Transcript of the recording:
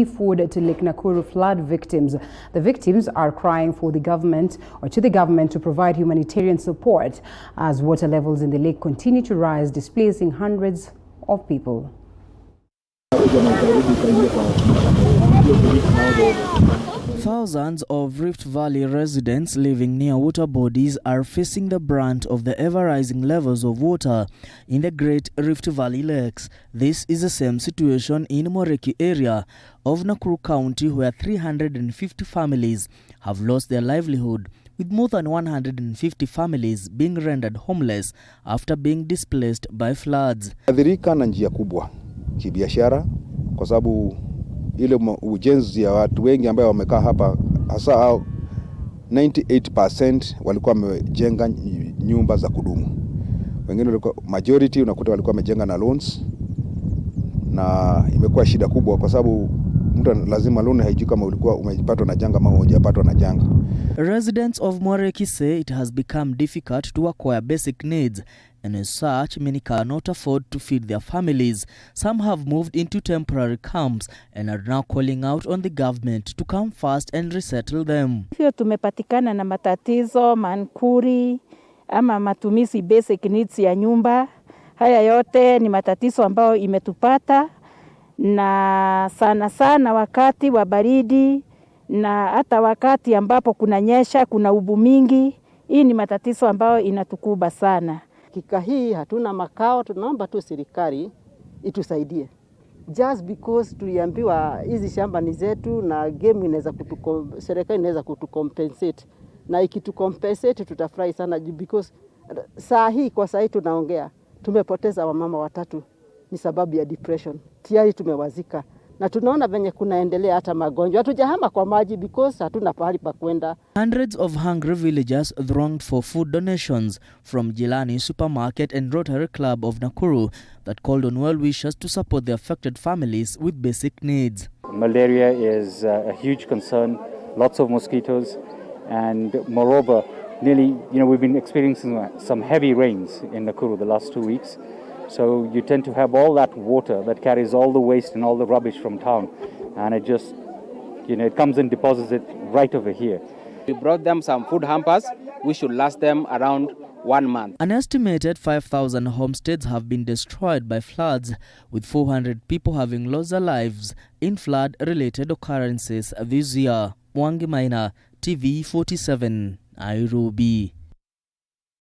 Food to L.Nakuru flood victims. The victims are crying for the government to provide humanitarian support as water levels in the lake continue to rise, displacing hundreds of people. Thousands of Rift Valley residents living near water bodies are facing the brunt of the ever-rising levels of water in the Great Rift Valley lakes. This is the same situation in Moreki area of Nakuru County, where 350 families have lost their livelihood, with more than 150 families being rendered homeless after being displaced by floods. Adhirika na njia kubwa kibiashara kwa sababu ile ujenzi ya watu wengi ambao wamekaa hapa, hasa 98% walikuwa wamejenga nyumba za kudumu. Wengine walikuwa majority unakuta walikuwa wamejenga na loans, na imekuwa shida kubwa kwa sababu mtu lazima loan haijui kama ulikuwa umepatwa na janga ama hujapatwa na janga. Residents of Moreki say it has become difficult to acquire basic needs, and as such, many cannot afford to feed their families. Some have moved into temporary camps and are now calling out on the government to come fast and resettle them. Hivyo tumepatikana na matatizo mankuri ama matumizi basic needs ya nyumba. Haya yote ni matatizo ambayo imetupata, na sana sana wakati wa baridi na hata wakati ambapo kunanyesha, kuna ubu mingi. Hii ni matatizo ambayo inatukuba sana. Kika hii hatuna makao, tunaomba tu serikali itusaidie. Just because tuliambiwa hizi shamba ni zetu na game serikali inaweza kutucompensate. Na ikitucompensate tutafurahi sana, because saa hii tunaongea tumepoteza wamama watatu ni sababu ya depression. Tayari tumewazika na tunaona venye kunaendelea hata magonjwa. Hatujahama kwa maji because hatuna pahali pa kwenda. Hundreds of hungry villagers thronged for food donations from Gilani supermarket and Rotary Club of Nakuru that called on well-wishers to support the affected families with basic needs. Malaria is a huge concern, lots of mosquitoes, and moreover, we've been experiencing some heavy rains in Nakuru the last 2 weeks. So you tend to have all that water that carries all the waste and all the rubbish from town, and it just, it comes and deposits it right over here. We brought them some food hampers. We should last them around 1 month. An estimated 5,000 homesteads have been destroyed by floods, with 400 people having lost their lives in flood-related occurrences this year. Wangi Maina, TV 47, Nairobi.